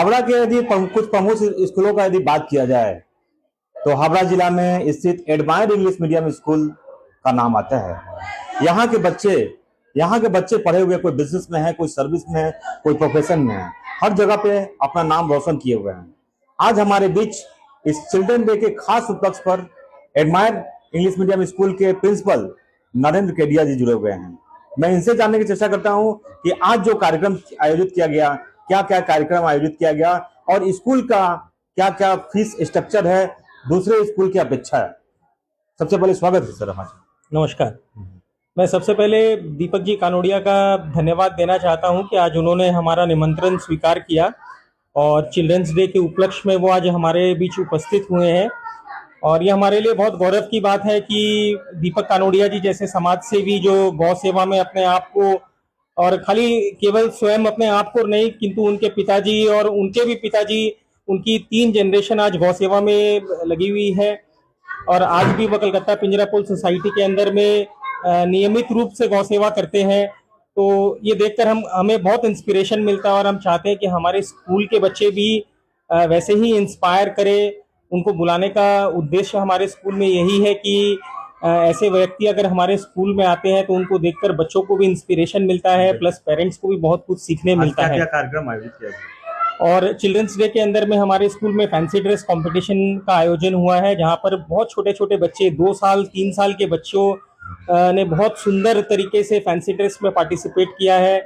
हावड़ा के यदि कुछ प्रमुख स्कूलों का यदि बात किया जाए तो हावड़ा जिला में स्थित एडमायर्ड इंग्लिश मीडियम स्कूल का नाम आता है। यहाँ के बच्चे पढ़े हुए, कोई बिजनेस में है, कोई सर्विस में है, कोई प्रोफेशन में है, हर जगह पे अपना नाम रोशन किए हुए हैं। आज हमारे बीच इस चिल्ड्रन डे के खास उपलक्ष्य पर एडमायर्ड इंग्लिश मीडियम स्कूल के प्रिंसिपल नरेंद्र केडिया जी जुड़े हुए हैं। मैं इनसे जानने की चेष्टा करता हूं कि आज जो कार्यक्रम आयोजित किया गया, क्या क्या कार्यक्रम आयोजित किया गया और स्कूल का क्या क्या फीस स्ट्रक्चर है दूसरे स्कूल की अपेक्षा है। सबसे पहले स्वागत है सर हमारे। नमस्कार। मैं सबसे पहले दीपक जी कानोड़िया का धन्यवाद देना चाहता हूं कि आज उन्होंने हमारा निमंत्रण स्वीकार किया और चिल्ड्रंस डे के उपलक्ष्य में वो आज हमारे बीच उपस्थित हुए हैं। और ये हमारे लिए बहुत गौरव की बात है कि दीपक कानोड़िया जी जैसे समाज सेवी जो गौ सेवा में अपने आप को, और खाली केवल स्वयं अपने आप को नहीं किंतु उनके पिताजी और उनके भी पिताजी, उनकी 3 जनरेशन आज गौ सेवा में लगी हुई है और आज भी वो कलकत्ता पिंजरापुल सोसाइटी के अंदर में नियमित रूप से गौ सेवा करते हैं। तो ये देखकर हमें बहुत इंस्पिरेशन मिलता है और हम चाहते हैं कि हमारे स्कूल के बच्चे भी वैसे ही इंस्पायर करें। उनको बुलाने का उद्देश्य हमारे स्कूल में यही है कि ऐसे व्यक्ति अगर हमारे स्कूल में आते हैं तो उनको देखकर बच्चों को भी इंस्पिरेशन मिलता है, प्लस पेरेंट्स को भी बहुत कुछ सीखने मिलता है। क्या कार्यक्रम आयोजित किया गया? और चिल्ड्रंस डे के अंदर में हमारे स्कूल में फैंसी ड्रेस कंपटीशन का आयोजन हुआ है, जहां पर बहुत छोटे छोटे बच्चे, 2 साल 3 साल के बच्चों ने बहुत सुंदर तरीके से फैंसी ड्रेस में पार्टिसिपेट किया है।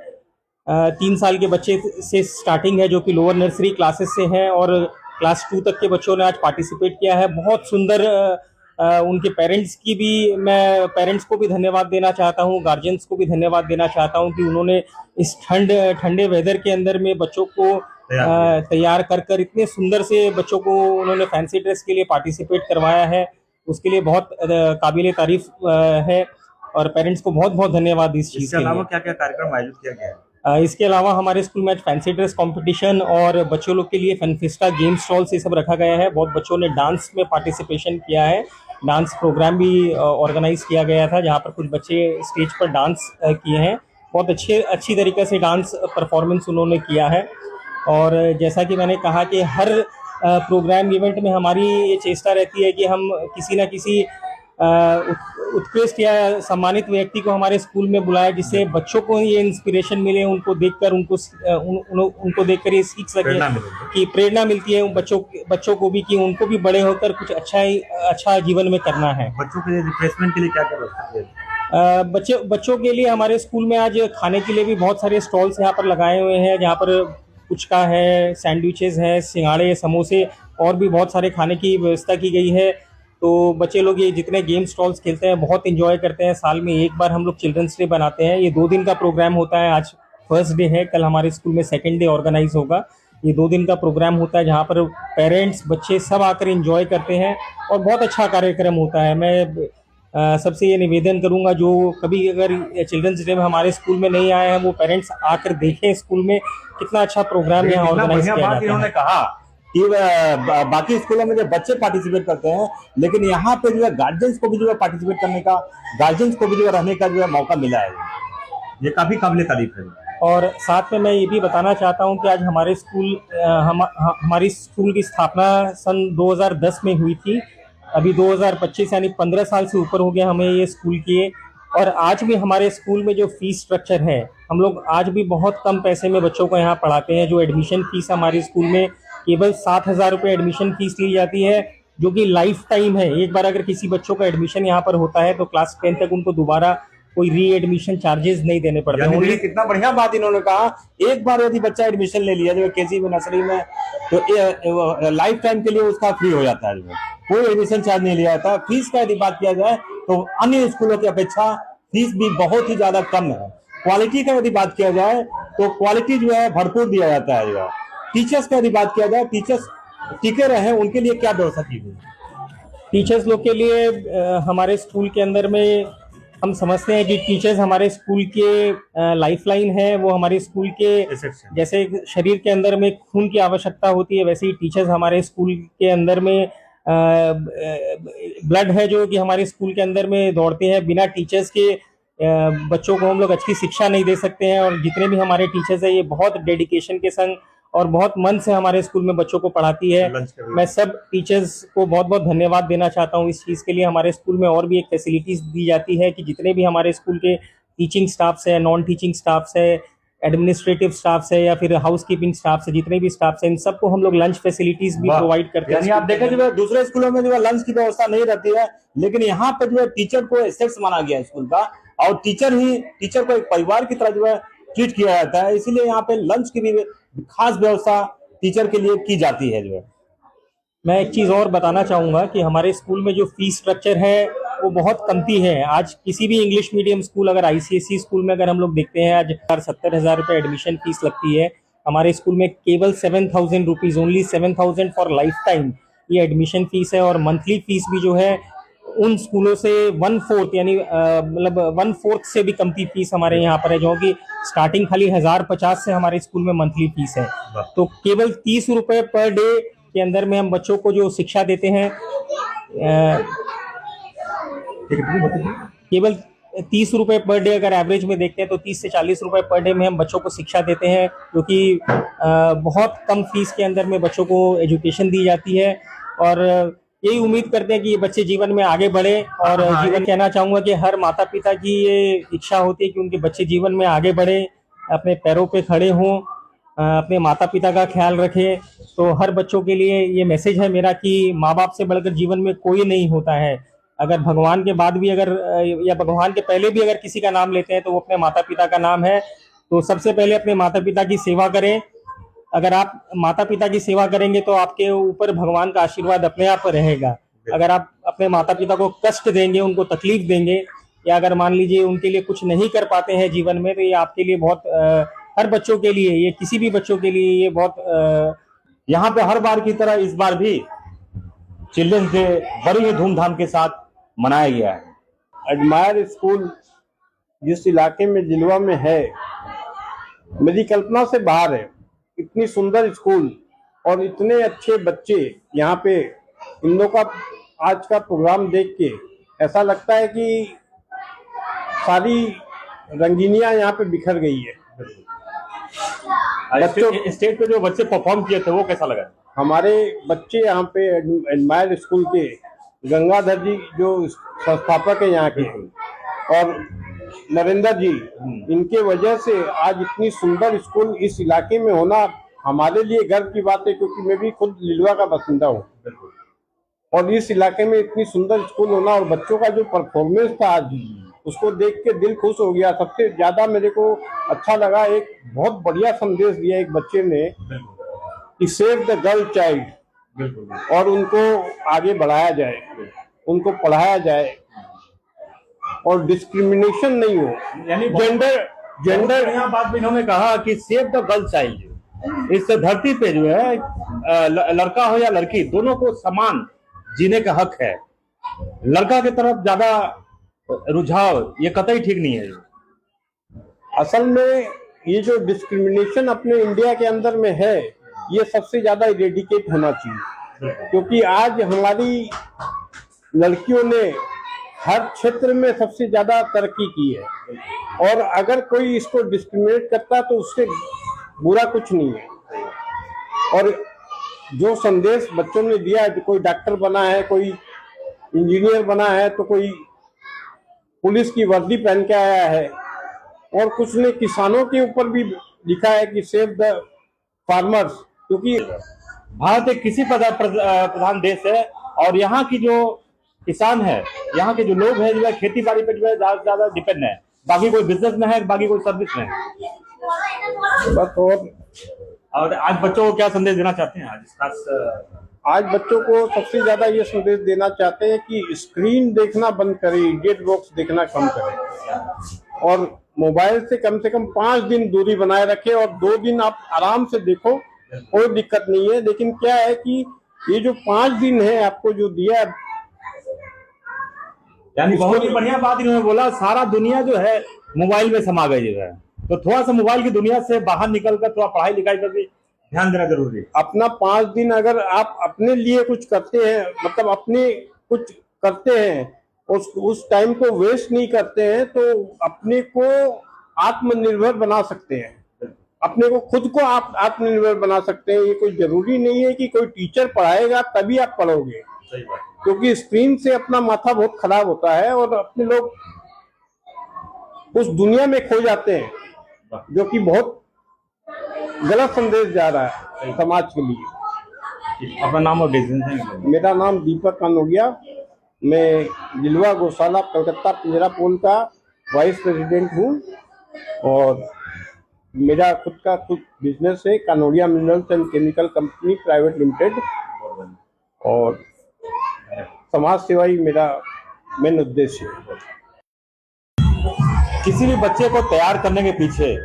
3 साल के बच्चे से स्टार्टिंग है जो कि लोअर नर्सरी क्लासेस से हैं और क्लास 2 तक के बच्चों ने आज पार्टिसिपेट किया है। बहुत सुंदर। उनके पेरेंट्स को भी धन्यवाद देना चाहता हूँ, गार्जियंस को भी धन्यवाद देना चाहता हूँ कि उन्होंने इस ठंडे वेदर के अंदर में बच्चों को तैयार कर इतने सुंदर से बच्चों को उन्होंने फैंसी ड्रेस के लिए पार्टिसिपेट करवाया है। उसके लिए बहुत काबिले तारीफ है और पेरेंट्स को बहुत बहुत धन्यवाद इस चीज के लिए। इसके अलावा क्या क्या कार्यक्रम आयोजित किया गया है? इसके अलावा हमारे स्कूल में फैंसी ड्रेस कंपटीशन और बच्चों लोग के लिए फनफिस्टा गेम स्टॉल्स ये सब रखा गया है। बहुत बच्चों ने डांस में पार्टिसिपेशन किया है। डांस प्रोग्राम भी ऑर्गेनाइज किया गया था जहां पर कुछ बच्चे स्टेज पर डांस किए हैं। बहुत अच्छी तरीके से डांस परफॉर्मेंस उन्होंने किया है। और जैसा कि मैंने कहा कि हर प्रोग्राम इवेंट में हमारी ये चेष्टा रहती है कि हम किसी न किसी उत्कृष्ट या सम्मानित व्यक्ति को हमारे स्कूल में बुलाया जिससे बच्चों को ये इंस्पिरेशन मिले, उनको देखकर उनको देखकर ये सीख सके कि प्रेरणा मिलती है बच्चों को भी कि उनको भी बड़े होकर कुछ अच्छा जीवन में करना है। बच्चों के रिफ्रेशमेंट के लिए क्या क्या व्यवस्था है? बच्चों के लिए हमारे स्कूल में आज खाने के लिए भी बहुत सारे स्टॉल्स यहाँ पर लगाए हुए हैं, जहाँ पर पुचका है, सैंडविचेस है, सिंगाड़े, समोसे और भी बहुत सारे खाने की व्यवस्था की गई है। तो बच्चे लोग ये जितने गेम स्टॉल्स खेलते हैं बहुत एंजॉय करते हैं। साल में एक बार हम लोग चिल्ड्रंस डे बनाते हैं। ये 2 दिन का प्रोग्राम होता है। आज फर्स्ट डे है, कल हमारे स्कूल में सेकंड डे ऑर्गेनाइज होगा। ये 2 दिन का प्रोग्राम होता है जहाँ पर पेरेंट्स बच्चे सब आकर एंजॉय करते हैं और बहुत अच्छा कार्यक्रम होता है। मैं सबसे ये निवेदन करूंगा जो कभी अगर चिल्ड्रंस डे में हमारे स्कूल में नहीं आए हैं वो पेरेंट्स आकर देखें स्कूल में कितना अच्छा प्रोग्राम यहाँ ऑर्गेनाइज किया जाता है। इन्होंने कहा कि बाकी स्कूलों में जो बच्चे पार्टिसिपेट करते हैं लेकिन यहाँ पे जो है गार्जियंस को भी जो है पार्टिसिपेट करने का, गार्जियंस को भी जो है रहने का जो है मौका मिला है। ये काफी काबिले तारीफ है। और साथ में मैं ये भी बताना चाहता हूँ कि आज हमारे हमारी स्कूल की स्थापना सन 2010 में हुई थी। अभी 2025 यानी 15 साल से ऊपर हो गया हमें ये स्कूल किए। और आज भी हमारे स्कूल में जो फीस स्ट्रक्चर है, हम लोग आज भी बहुत कम पैसे में बच्चों को यहाँ पढ़ाते हैं। जो एडमिशन फीस हमारे स्कूल में केवल 7,000 रुपये एडमिशन फीस ली जाती है, जो कि लाइफ टाइम है। एक बार अगर किसी बच्चों का एडमिशन यहाँ पर होता है तो क्लास 10 तक उनको दोबारा कोई री एडमिशन चार्जेस नहीं देने पड़ते हैं। कितना बढ़िया बात इन्होंने कहा, एक बार यदि बच्चा एडमिशन ले लिया जो केजी में, नर्सरी में, तो लाइफ टाइम के लिए उसका फ्री हो जाता है, कोई एडमिशन चार्ज नहीं लिया जाता। फीस का यदि बात किया जाए तो अन्य स्कूलों की अपेक्षा फीस भी बहुत ही ज्यादा कम है। क्वालिटी का यदि बात किया जाए तो क्वालिटी जो है भरपूर दिया जाता है। टीचर्स का यदि बात किया जाए, टीचर्स टिके रहे, उनके लिए क्या व्यवस्था की गई? टीचर्स लोग के लिए हमारे स्कूल के अंदर में हम समझते हैं कि टीचर्स हमारे स्कूल के लाइफलाइन है। वो हमारे स्कूल के जैसे शरीर के अंदर में खून की आवश्यकता होती है, वैसे ही टीचर्स हमारे स्कूल के अंदर में ब्लड है जो कि हमारे स्कूल के अंदर में दौड़ते हैं। बिना टीचर्स के बच्चों को हम लोग अच्छी शिक्षा नहीं दे सकते हैं। और जितने भी हमारे टीचर्स हैं ये बहुत डेडिकेशन के संग और बहुत मन से हमारे स्कूल में बच्चों को पढ़ाती है। मैं सब टीचर्स को बहुत बहुत धन्यवाद देना चाहता हूँ इस चीज़ के लिए। हमारे स्कूल में और भी एक फैसिलिटीज़ दी जाती है कि जितने भी हमारे स्कूल के टीचिंग स्टाफ्स है, नॉन टीचिंग स्टाफ्स है, एडमिनिस्ट्रेटिव स्टाफ्स है या फिर हाउस कीपिंग स्टाफ्स है, जितने भी स्टाफ्स हैं, इन सबको हम लोग लंच फैसिलिटीज भी प्रोवाइड करते हैं। यानी आप देखें जो है दूसरे स्कूलों में जो है लंच की व्यवस्था नहीं रहती है, लेकिन यहाँ पर जो है टीचर को एसेट्स माना गया है स्कूल का, और टीचर को एक परिवार की तरह जो है ट्रीट किया जाता है। इसीलिए यहाँ पे लंच की भी खास व्यवस्था टीचर के लिए की जाती है जो है। मैं एक चीज़ और बताना चाहूँगा कि हमारे स्कूल में जो फीस स्ट्रक्चर है वो बहुत कमती है। आज किसी भी इंग्लिश मीडियम स्कूल, अगर आईसीएसई स्कूल में अगर हम लोग देखते हैं, आज 70,000 रुपये एडमिशन फीस लगती है। हमारे स्कूल में केवल 7,000 rupees, only 7,000 for life time ये एडमिशन फीस है। और मंथली फीस भी जो है उन स्कूलों से 1/4 यानी मतलब 1/4 से भी कमती फीस हमारे यहाँ पर है, जो कि स्टार्टिंग खाली 1050 से हमारे स्कूल में मंथली फीस है। तो केवल 30 रुपये पर डे के अंदर में हम बच्चों को जो शिक्षा देते हैं, केवल 30 रुपये पर डे अगर एवरेज में देखते हैं तो 30 से 40 रुपये पर डे में हम बच्चों को शिक्षा देते हैं, क्योंकि बहुत कम फीस के अंदर में बच्चों को एजुकेशन दी जाती है। और यही उम्मीद करते हैं कि ये बच्चे जीवन में आगे बढ़े। और जीवन कहना चाहूँगा कि हर माता पिता की ये इच्छा होती है कि उनके बच्चे जीवन में आगे बढ़े, अपने पैरों पे खड़े हों, अपने माता पिता का ख्याल रखें। तो हर बच्चों के लिए ये मैसेज है मेरा कि माँ बाप से बढ़कर जीवन में कोई नहीं होता है। अगर भगवान के बाद भी अगर या भगवान के पहले भी अगर किसी का नाम लेते हैं तो वो अपने माता पिता का नाम है। तो सबसे पहले अपने माता पिता की सेवा करें। अगर आप माता पिता की सेवा करेंगे तो आपके ऊपर भगवान का आशीर्वाद अपने आप रहेगा। अगर आप अपने माता पिता को कष्ट देंगे, उनको तकलीफ देंगे, या अगर मान लीजिए उनके लिए कुछ नहीं कर पाते हैं जीवन में, तो ये आपके लिए बहुत हर बच्चों के लिए, ये किसी भी बच्चों के लिए ये बहुत यहाँ पे हर बार की तरह इस बार भी चिल्ड्रंस डे बड़ी ही धूमधाम के साथ मनाया गया है। एडमायर स्कूल जिस इलाके में जिलवा में है, मेरी कल्पना से बाहर है। इतनी सुंदर स्कूल और इतने अच्छे बच्चे यहाँ पे, इन लोगों का आज का प्रोग्राम देख के ऐसा लगता है कि सारी रंगीनियां यहाँ पे बिखर गई है। बच्चों स्टेज पे जो बच्चे परफॉर्म किए थे वो कैसा लगा? हमारे बच्चे यहाँ पे एडमायर स्कूल के गंगाधर जी जो संस्थापक है यहाँ के, और नरेंद्र जी, इनके वजह से आज इतनी सुंदर स्कूल इस इलाके में होना हमारे लिए गर्व की बात है, क्योंकि मैं भी खुद लिलवा का बासिंदा हूँ। और इस इलाके में इतनी सुंदर स्कूल होना और बच्चों का जो परफॉर्मेंस था आज, उसको देख के दिल खुश हो गया। सबसे ज्यादा मेरे को अच्छा लगा, एक बहुत बढ़िया संदेश दिया एक बच्चे ने कि सेव द गर्ल चाइल्ड, और उनको आगे बढ़ाया जाए, उनको पढ़ाया जाए और डिस्क्रिमिनेशन नहीं हो। यानी जेंडर यहाँ बात भी इन्होंने कहा कि सेव द गर्ल चाइल्ड। इस धरती पे जो है लड़का हो या लड़की, दोनों को समान जीने का हक है। लड़का की तरफ ज्यादा रुझाव ये कतई ठीक नहीं है। असल में ये जो डिस्क्रिमिनेशन अपने इंडिया के अंदर में है, ये सबसे ज्यादा इरेडिकेट होना चाहिए, क्योंकि आज हमारी लड़कियों ने हर क्षेत्र में सबसे ज्यादा तरक्की की है। और अगर कोई इसको डिस्क्रिमिनेट करता है तो उससे बुरा कुछ नहीं है। और जो संदेश बच्चों ने दिया है, कोई डॉक्टर बना है, कोई इंजीनियर बना है, तो कोई पुलिस की वर्दी पहन के आया है, और कुछ ने किसानों के ऊपर भी लिखा है कि सेव द फार्मर्स, क्योंकि भारत एक कृषि प्रधान देश है और यहाँ की जो किसान है, यहाँ के जो लोग हैं जो है खेती बाड़ी पे जो है ज्यादा से ज्यादा डिपेंड है। बाकी कोई बिजनेस में है, बाकी कोई सर्विस में है बस। और आज बच्चों को क्या संदेश देना चाहते हैं? आज बच्चों को सबसे ज्यादा ये संदेश देना चाहते हैं कि स्क्रीन देखना बंद करें, इडियट बॉक्स देखना कम करें, और मोबाइल से कम 5 दिन दूरी बनाए रखें, और 2 दिन आप आराम से देखो, कोई दिक्कत नहीं है। लेकिन क्या है कि ये जो 5 दिन है आपको जो दिया, यानी बहुत ही बढ़िया बात इन्होंने बोला, सारा दुनिया जो है मोबाइल में समा गई है, तो थोड़ा सा मोबाइल की दुनिया से बाहर निकलकर थोड़ा पढ़ाई लिखाई पर भी ध्यान देना जरूरी है। अपना 5 दिन अगर आप अपने लिए कुछ करते हैं, मतलब अपने कुछ करते हैं, उस टाइम को वेस्ट नहीं करते हैं, तो अपने को आत्मनिर्भर बना सकते हैं। अपने को खुद को आप आत्मनिर्भर बना सकते हैं। ये कोई जरूरी नहीं है कि कोई टीचर पढ़ाएगा तभी आप पढ़ोगे, सही बात। क्योंकि स्क्रीन से अपना माथा बहुत खराब होता है और अपने लोग उस दुनिया में खो जाते हैं, जो कि बहुत गलत संदेश जा रहा है समाज के लिए। अपना नाम और डेजिग्नेशन। मेरा नाम दीपक कानोडिया, मैं जिलवा गौशाला कलकत्ता पिंजरापोल का वाइस प्रेसिडेंट हूँ और मेरा खुद का बिजनेस है Kanodia minerals and chemical company private limited, और समाज सेवा ही मेरा मेन उद्देश्य है। किसी भी बच्चे को तैयार करने के पीछे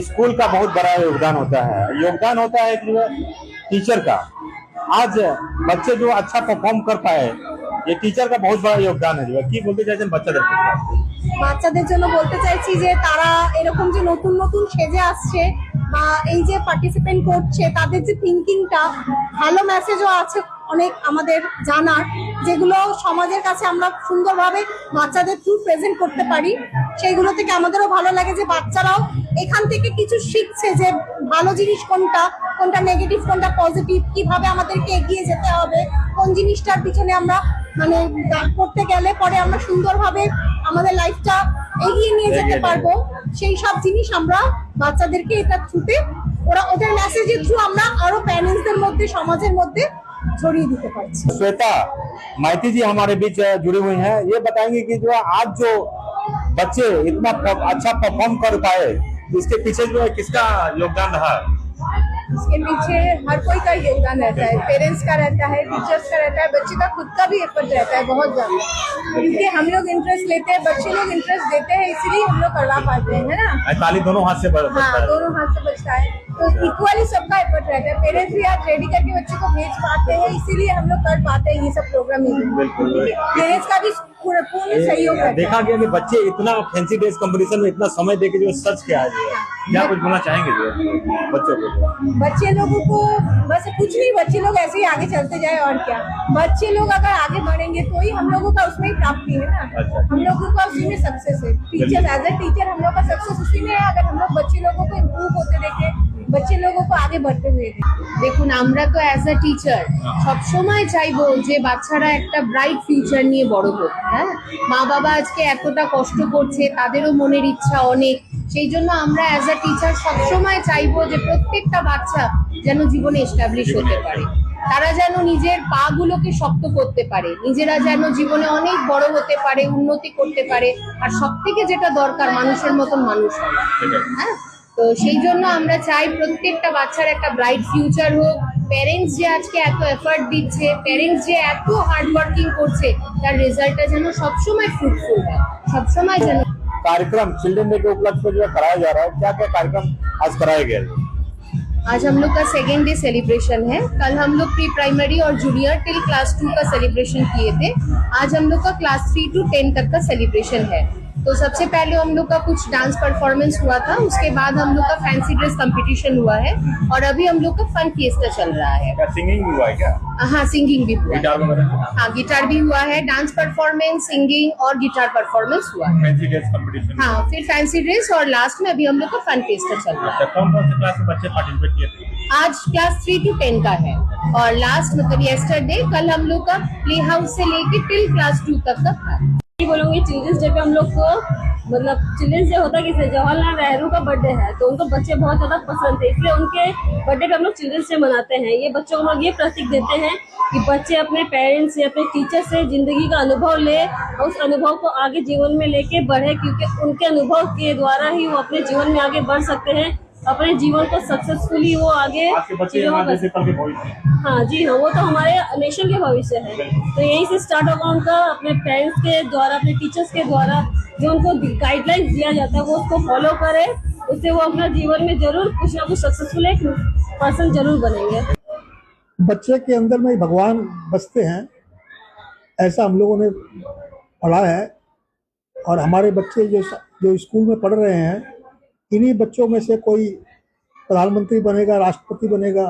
स्कूल का बहुत बड़ा योगदान होता है। योगदान होता है कि टीचर का। आज बच्चे जो अच्छा परफॉर्म कर पाए, ये टीचर का बहुत बड़ा योगदान है। কি বলতে চাইছেন বাচ্চাদের জন্য বলতে চাইছি যে তারা এরকম যে নতুন নতুন সেজে আসছে বা এই যে পার্টিসিপেন্ট করছে, তাদের যে থিঙ্কিংটা, ভালো মেসেজও আছে অনেক আমাদের জানার, যেগুলো সমাজের কাছে আমরা সুন্দরভাবে বাচ্চাদের থ্রু প্রেজেন্ট করতে পারি। সেইগুলো থেকে আমাদেরও ভালো লাগে যে বাচ্চারাও এখান থেকে কিছু শিখছে যে ভালো জিনিস কোনটা, কোনটা নেগেটিভ, কোনটা পজিটিভ, কিভাবে আমাদেরকে এগিয়ে যেতে হবে, কোন জিনিসটার পিছনে আমরা মানে করতে গেলে পরে আমরা সুন্দরভাবে আমাদের লাইফটা এগিয়ে নিয়ে যেতে পারবো। সেই সব জিনিস আমরা বাচ্চাদেরকে এটা থ্রুতে, ওরা ওদের মেসেজের থ্রু আমরা আরো প্যারেন্টসদের মধ্যে, সমাজের মধ্যে ছড়িয়ে দিতে পারছি। श्वेता माइती जी हमारे बीच जुड़ी हुई हैं। ये बताएंगे कि जो आज जो बच्चे इतना अच्छा परफॉर्म कर पाए, इसके पीछे जो है किसका योगदान रहा? इसके पीछे हर कोई का योगदान रहता है, पेरेंट्स का रहता है, टीचर्स का रहता है, बच्चे का खुद का भी एफर्ट रहता है बहुत ज्यादा, क्योंकि हम लोग इंटरेस्ट लेते हैं, बच्चे लोग इंटरेस्ट देते हैं, इसीलिए हम लोग करवा पाते हैं, है ना। ताली दोनों हाथ से बजता हाँ, है। दोनों हाथ से बचता है, तो इक्वली सबका एफर्ट रहता है। पेरेंट्स भी आज रेडी करके बच्चे को भेज पाते हैं, इसीलिए हम लोग कर पाते हैं ये सब प्रोग्राम। पेरेंट्स का भी पूर्ण सहयोग रहता है। देखा गया कि बच्चे इतना फैंसी ड्रेस कंपटीशन में इतना समय देके जो सच के आए हैं। क्या कुछ बोलना चाहेंगे जो बच्चों को? बच्चे लोगों को बस कुछ नहीं, बच्चे लोग ऐसे ही आगे चलते जाए, और क्या। बच्चे लोग अगर आगे बढ़ेंगे तो ही हम लोगों का उसमें प्राप्ति है ना। अच्छा। हम लोगों का उसी में सक्सेस है। टीचर एज ए टीचर हम लोग का सक्सेस उसी में है, अगर हम लोग बच्चे लोगों को इम्प्रूव होते देखें, बच्चे लोगों को आगे बढ़ते हुए দেখুন, আমরা তো অ্যাজ আ টিচার সবসময় চাইবো যে বাচ্চারা একটা ব্রাইট ফিউচার নিয়ে বড় হোক। হ্যাঁ, মা বাবা আজকে এতটা কষ্ট করছে, তাদেরও মনের ইচ্ছা অনেক, সেই জন্য আমরা অ্যাজ আ টিচার সবসময় চাইবো যে প্রত্যেকটা বাচ্চা যেন জীবনে এস্টাবলিশ হতে পারে, তারা যেন নিজের পা গুলোকে শক্ত করতে পারে, নিজেরা যেন জীবনে অনেক বড় হতে পারে, উন্নতি করতে পারে, আর সব থেকে যেটা দরকার মানুষের মতন মানুষ হওয়া। হ্যাঁ, তো সেই জন্য আমরা চাই প্রত্যেকটা বাচ্চার একটা ব্রাইট ফিউচার হোক। প্যারেন্টস যে আজকে এত এফর্ট দিচ্ছে, প্যারেন্টস যে এত হার্ড ওয়ার্কিং করছে, তার রেজাল্টটা যেন সবসময় ফ্রুটফুল হয়, সবসময় যেন। कार्यक्रम चिल्ड्रन डे के उपलक्ष्य में जो कराया जा रहा है, क्या क्या कार्यक्रम आज कराया गया है? आज हम लोग का सेकेंड डे सेलिब्रेशन है। कल हम लोग प्री प्राइमरी और जूनियर टिल क्लास 2 का सेलिब्रेशन किए थे। आज हम लोग का क्लास 3 to 10 तक का सेलिब्रेशन है। तो सबसे पहले हम लोग का कुछ डांस परफॉर्मेंस हुआ था, उसके बाद हम लोग का फैंसी ड्रेस कंपटीशन हुआ है, और अभी हम लोग का फन फिएस्टा चल रहा है। क्या सिंगिंग हुआ है क्या? हाँ, सिंगिंग भी हुआ है। गिटार वगैरह? हाँ, गिटार भी हुआ है, डांस परफॉर्मेंस, सिंगिंग और गिटार परफॉर्मेंस हुआ है। Fancy dress competition? हाँ, फिर फैंसी ड्रेस, और लास्ट में अभी हम लोग का फन फिएस्टा चल रहा है। कौन कौन से क्लास के बच्चे पार्टिसिपेट किए थे? आज क्लास 3 to 10 का है, और लास्ट मतलब यस्टरडे कल हम लोग का प्ले हाउस से लेके टिल क्लास 2 तक का था। बोलूंगी चिल्ड्रंस डे पे हम लोग को, मतलब चिल्ड्रंस डे होता किससे, जवाहरलाल नेहरू का बर्थडे है, तो उनको बच्चे बहुत ज्यादा पसंद है, इसलिए उनके बर्थडे पे हम लोग चिल्ड्रंस डे मनाते हैं। ये बच्चों को हम लोग ये प्रतीक देते हैं कि बच्चे अपने पेरेंट्स से, अपने टीचर से जिंदगी का अनुभव ले, और उस अनुभव को आगे जीवन में लेके बढ़े, क्योंकि उनके अनुभव के द्वारा ही वो अपने जीवन में आगे बढ़ सकते हैं, अपने जीवन को सक्सेसफुली वो आगे आज के बच्चे हमारे देश के कल के भविष्य हैं। हाँ जी हाँ, वो तो हमारे नेशन के भविष्य है। तो यहीं से स्टार्ट होगा उनका, अपने पेरेंट्स के द्वारा, अपने टीचर्स के द्वारा जो उनको गाइडलाइंस दिया जाता है वो उसको फॉलो करे, उससे वो अपना जीवन में जरूर कुछ ना कुछ सक्सेसफुल एक पर्सन जरूर बनेंगे। बच्चे के अंदर में भगवान बसते हैं, ऐसा हम लोगों ने पढ़ा है, और हमारे बच्चे जो स्कूल में पढ़ रहे हैं, इन्हीं बच्चों में से कोई प्रधानमंत्री बनेगा, राष्ट्रपति बनेगा,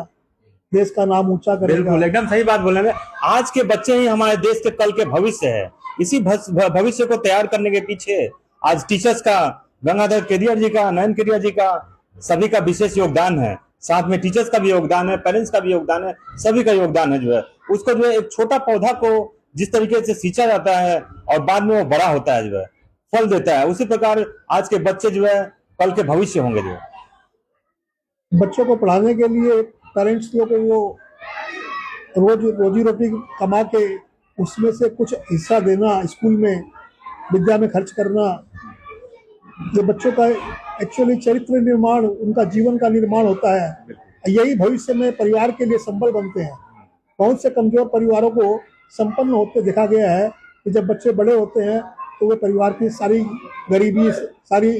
देश का नाम ऊंचा करेगा। बिल्कुल, एकदम सही बात बोले हैं। आज के बच्चे ही हमारे देश के कल के भविष्य है। इसी भविष्य को तैयार करने के पीछे आज टीचर्स का, गंगाधर केडिया जी का, नयन केडिया जी का सभी का विशेष योगदान है, साथ में टीचर्स का भी योगदान है, पेरेंट्स का भी योगदान है, सभी का योगदान है जो है। उसको जो है एक छोटा पौधा को जिस तरीके से सींचा जाता है और बाद में वो बड़ा होता है जो है, फल देता है, उसी प्रकार आज के बच्चे जो है कल के भविष्य होंगे जो है। बच्चों को पढ़ाने के लिए पेरेंट्स लोग वो रोज रोजी रोटी कमा के उसमें से कुछ हिस्सा देना, स्कूल में विद्या में खर्च करना, जो बच्चों का एक्चुअली चरित्र निर्माण, उनका जीवन का निर्माण होता है। यही भविष्य में परिवार के लिए संबल बनते हैं। बहुत से कमजोर परिवारों को संपन्न होते देखा गया है कि जब बच्चे बड़े होते हैं तो वे परिवार की सारी गरीबी, सारी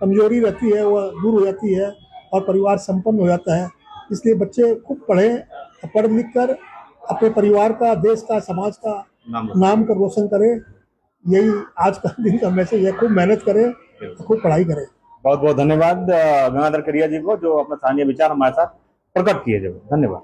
कमजोरी रहती है, वह दूर हो जाती है और परिवार संपन्न हो जाता है। इसलिए बच्चे खूब पढ़ें, पढ़ लिख कर अपने परिवार का, देश का, समाज का नाम कर रोशन करें। यही आज का दिन का मैसेज है। खूब मेहनत करें, खूब पढ़ाई करें। बहुत बहुत धन्यवाद गंगाधर करिया जी को, जो अपना स्थानीय विचार हमारे साथ प्रकट किए। जो धन्यवाद।